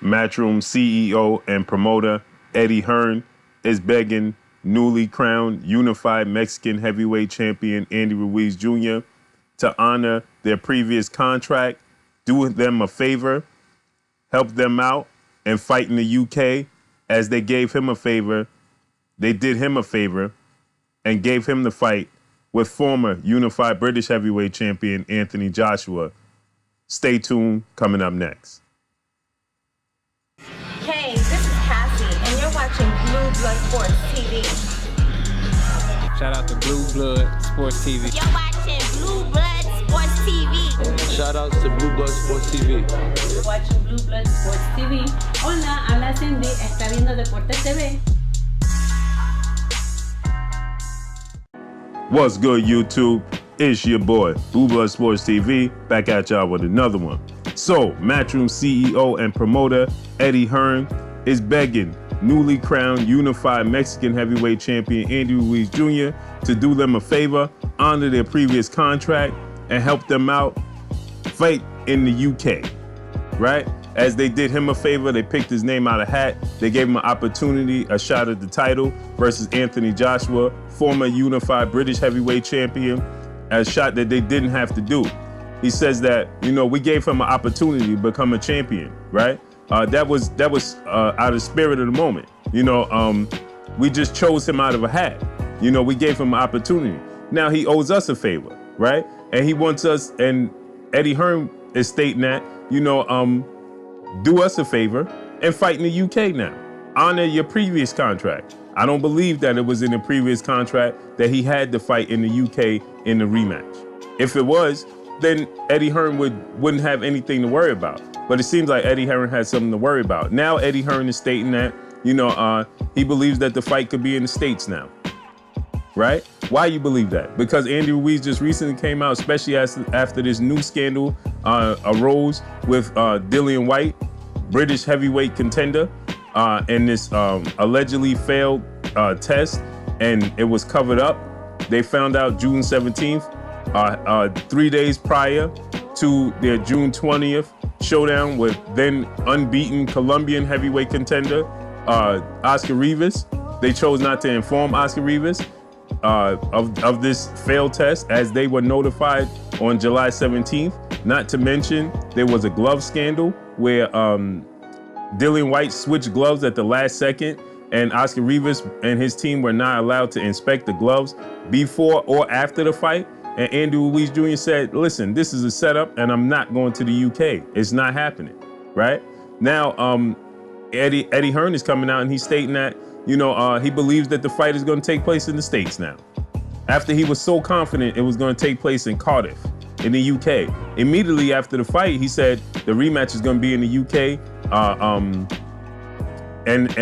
MATCHROOM CEO and promoter Hearn is begging newly crowned unified Mexican heavyweight champion Andy Ruiz Jr. to honor their previous contract, do them a favor, help them out, and fight in the UK as they gave him a favor. They did him a favor and gave him the fight with former unified British heavyweight champion Anthony Joshua. Stay tuned, coming up next. Hey, this is Cassie, and you're watching Blue Blood Sports TV. Shout out to Blue Blood Sports TV. You're watching Blue Blood Sports TV. Shout outs to Blue Blood Sports TV. You're watching Blue Blood Sports TV. Hola, habla Cindy, está viendo Deportes TV. What's good, YouTube? It's your boy, Blue Blood Sports TV, back at y'all with another one. So, MATCHROOM CEO and promoter Hearn is begging newly crowned unified Mexican heavyweight champion Andy Ruiz Jr. to do them a favor, honor their previous contract, and help them out fight in the UK, right? As they did him a favor, they picked his name out of a hat. They gave him an opportunity, a shot at the title versus Anthony Joshua, former unified British heavyweight champion, a shot that they didn't have to do. He says that, we gave him an opportunity to become a champion, right? That was out of spirit of the moment. We just chose him out of a hat. We gave him an opportunity. Now he owes us a favor, right? And he wants us, and Hearn is stating that, do us a favor and fight in the UK now. Honor your previous contract. I don't believe that it was in the previous contract that he had to fight in the UK in the rematch. If it was, then Hearn wouldn't have anything to worry about. But it seems like Hearn has something to worry about. Now Hearn is stating that, he believes that the fight could be in the States now, right? Why you believe that? Because Andy Ruiz just recently came out, especially after this new scandal arose with DILLIAN White, British heavyweight contender, and this allegedly failed test, and it was covered up. They found out June 17th, 3 days prior to their June 20th showdown with then unbeaten Colombian heavyweight contender Oscar Rivas. They chose not to inform Oscar Rivas of this failed test, as they were notified on July 17th. Not to mention, there was a glove scandal where DILLIAN White switched gloves at the last second, and Oscar Rivas and his team were not allowed to inspect the gloves before or after the fight. And Andy Ruiz Jr. said, listen, this is a setup and I'm not going to the UK. It's not happening, right? Now, Hearn is coming out and he's stating that, he believes that the fight is going to take place in the States now. After he was so confident it was going to take place in Cardiff, in the UK. Immediately after the fight, he said the rematch is going to be in the UK. And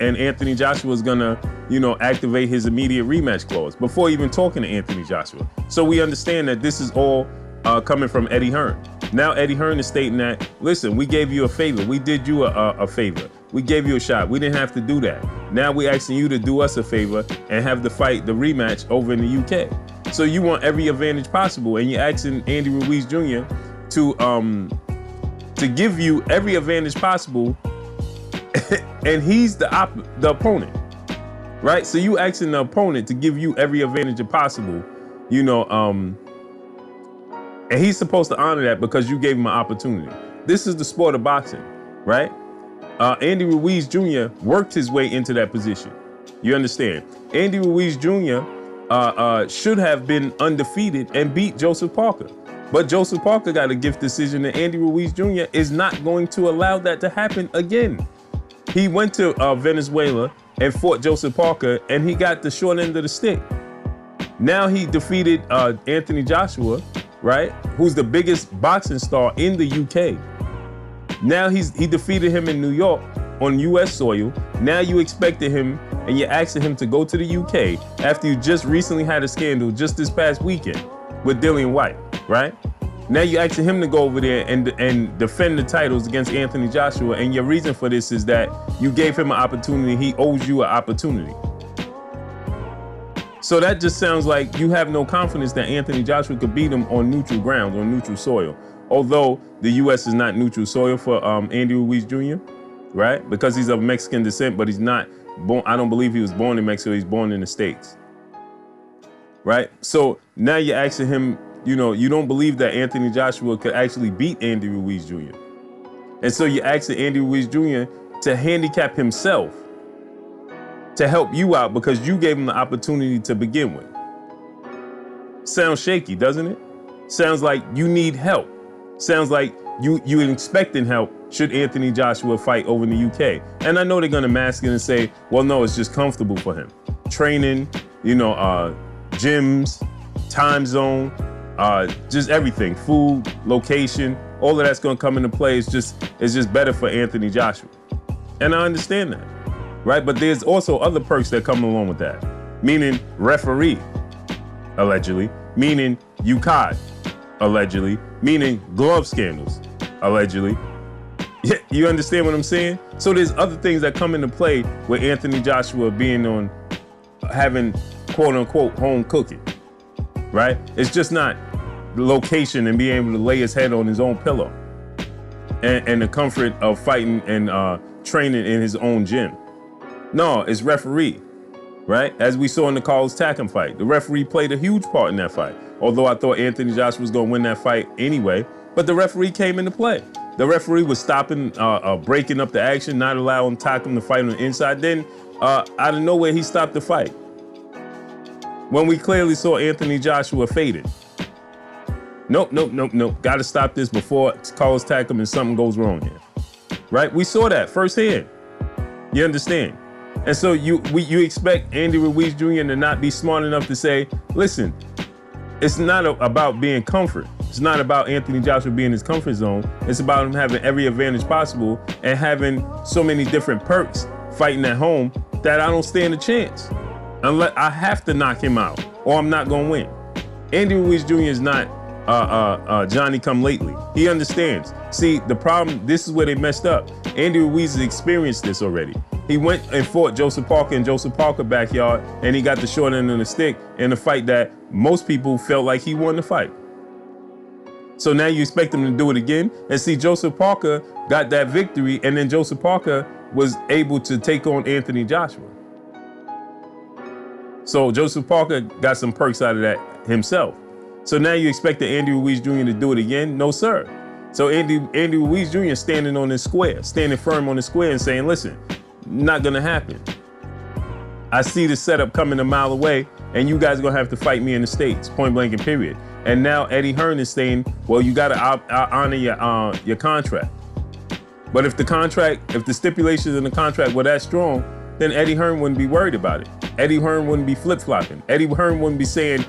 Anthony Joshua is gonna, activate his immediate rematch clause before even talking to Anthony Joshua. So we understand that this is all coming from Hearn. Now Hearn is stating that, listen, we gave you a favor. We did you a favor. We gave you a shot. We didn't have to do that. Now we're asking you to do us a favor and have the fight, the rematch, over in the UK. So you want every advantage possible, and you're asking Andy Ruiz Jr. to give you every advantage possible. And he's the opponent, right? So you asking the opponent to give you every advantage possible, and he's supposed to honor that because you gave him an opportunity. This is the sport of boxing, right? Andy Ruiz Jr. worked his way into that position. You understand? Andy Ruiz Jr. Should have been undefeated and beat Joseph Parker. But Joseph Parker got a gift decision, and Andy Ruiz Jr. is not going to allow that to happen again. He went to Venezuela and fought Joseph Parker, and he got the short end of the stick. Now he defeated Anthony Joshua, right? Who's the biggest boxing star in the UK. Now he defeated him in New York on US soil. Now you expected him, and you're asking him to go to the UK after you just recently had a scandal just this past weekend with DILLIAN White, right? Now you're asking him to go over there and defend the titles against Anthony Joshua, and your reason for this is that you gave him an opportunity. He owes you an opportunity. So that just sounds like you have no confidence that Anthony Joshua could beat him on neutral grounds, on neutral soil. Although the U.S. is not neutral soil for Andy Ruiz Jr., right? Because he's of Mexican descent, but he's not born. I don't believe he was born in Mexico. He's born in the States, right? So now you're asking him, you know, you don't believe that Anthony Joshua could actually beat Andy Ruiz Jr. And so you're asking Andy Ruiz Jr. to handicap himself to help you out because you gave him the opportunity to begin with. Sounds shaky, doesn't it? Sounds like you need help. Sounds like you expecting help should Anthony Joshua fight over in the UK. And I know they're gonna mask it and say, well, no, it's just comfortable for him. Training, you know, gyms, time zone, just everything, food, location, all of that's gonna come into play. It's just better for Anthony Joshua. And I understand that, right? But there's also other perks that come along with that. Meaning referee, allegedly, meaning UCAD, allegedly, meaning glove scandals, allegedly. You understand what I'm saying? So there's other things that come into play with Anthony Joshua being on, having quote unquote home cooking, right? It's just not the location and being able to lay his head on his own pillow and the comfort of fighting and training in his own gym. No, it's referee, right? As we saw in the Carlos Takam fight, the referee played a huge part in that fight. Although I thought Anthony Joshua was gonna win that fight anyway, but the referee came into play. The referee was stopping, breaking up the action, not allowing Takam to fight on the inside. Then out of nowhere, he stopped the fight. When we clearly saw Anthony Joshua faded. Nope. Gotta stop this before Carlos Takam and something goes wrong here, right? We saw that firsthand. You understand? And so you expect Andy Ruiz Jr. to not be smart enough to say, listen, it's not about being comfort. It's not about Anthony Joshua being in his comfort zone. It's about him having every advantage possible and having so many different perks fighting at home that I don't stand a chance. Unless I have to knock him out or I'm not gonna win. Andy Ruiz Jr. is not Johnny come lately. He understands. See, the problem, this is where they messed up. Andy Ruiz has experienced this already. He went and fought Joseph Parker in Joseph Parker's backyard, and he got the short end of the stick in a fight that most people felt like he won the fight. So now you expect him to do it again? And see, Joseph Parker got that victory, and then Joseph Parker was able to take on Anthony Joshua. So Joseph Parker got some perks out of that himself. So now you expect the Andy Ruiz Jr. to do it again? No, sir. So Andy Ruiz Jr. standing on his square, standing firm on the square and saying, listen, not gonna happen. I see the setup coming a mile away, and you guys are gonna have to fight me in the States, point blank and period. And now Eddie Hearn is saying, well, you gotta honor your contract. But if the stipulations in the contract were that strong, then Eddie Hearn wouldn't be worried about it. Eddie Hearn wouldn't be flip-flopping. Eddie Hearn wouldn't be saying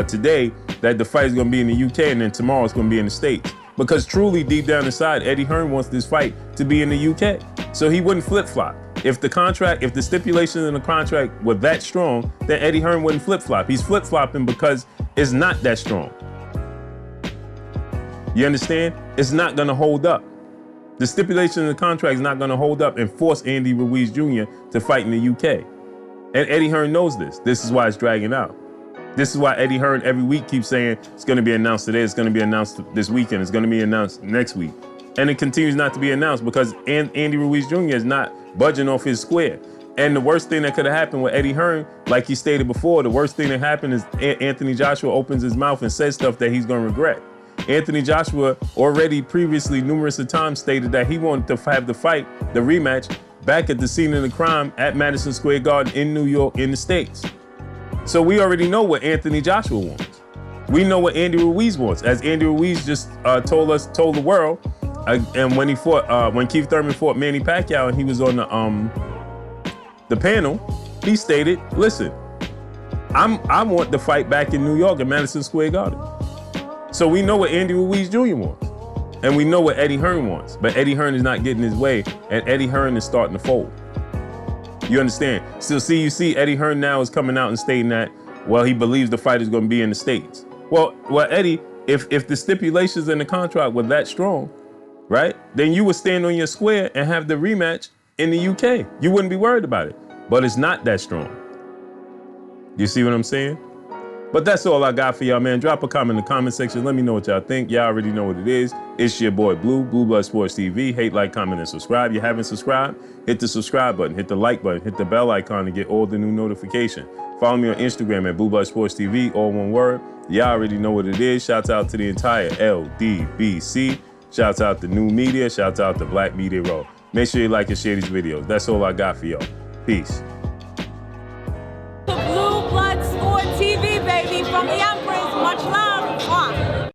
today that the fight is gonna be in the UK and then tomorrow it's gonna be in the States. Because truly, deep down inside, Eddie Hearn wants this fight to be in the UK. So he wouldn't flip-flop. If the stipulations in the contract were that strong, then Eddie Hearn wouldn't flip-flop. He's flip-flopping because it's not that strong. You understand? It's not gonna hold up. The stipulation in the contract is not gonna hold up and force Andy Ruiz Jr. to fight in the UK. And Eddie Hearn knows this. This is why it's dragging out. This is why Eddie Hearn every week keeps saying it's gonna be announced today, it's gonna be announced this weekend, it's gonna be announced next week. And it continues not to be announced because Andy Ruiz Jr. is not budging off his square. And the worst thing that could have happened with Eddie Hearn, like he stated before, the worst thing that happened is Anthony Joshua opens his mouth and says stuff that he's gonna regret. Anthony Joshua already previously numerous of times stated that he wanted to have the fight, the rematch, back at the scene of the crime at Madison Square Garden in New York in the States. So we already know what Anthony Joshua wants. We know what Andy Ruiz wants, as Andy Ruiz just told the world. And when Keith Thurman fought Manny Pacquiao and he was on the panel, he stated, listen, I want the fight back in New York at Madison Square Garden. So we know what Andy Ruiz Jr. wants. And we know what Eddie Hearn wants. But Eddie Hearn is not getting his way, and Eddie Hearn is starting to fold. You understand? So you see Eddie Hearn now is coming out and stating that, well, he believes the fight is going to be in the States. Well, Eddie, if the stipulations in the contract were that strong, right, then you would stand on your square and have the rematch in the UK. You wouldn't be worried about it. But it's not that strong. You see what I'm saying? But that's all I got for y'all, man. Drop a comment in the comment section. Let me know what y'all think. Y'all already know what it is. It's your boy Blue Blood Sports TV. Hate, like, comment, and subscribe. You haven't subscribed? Hit the subscribe button, hit the like button, hit the bell icon to get all the new notification. Follow me on Instagram at Blue Blood Sports TV, all one word. Y'all already know what it is. Shouts out to the entire LDBC. Shouts out to New Media. Shouts out to Black Media Row. Make sure you like and share these videos. That's all I got for y'all. Peace. Blue Blood Sport TV, baby, from the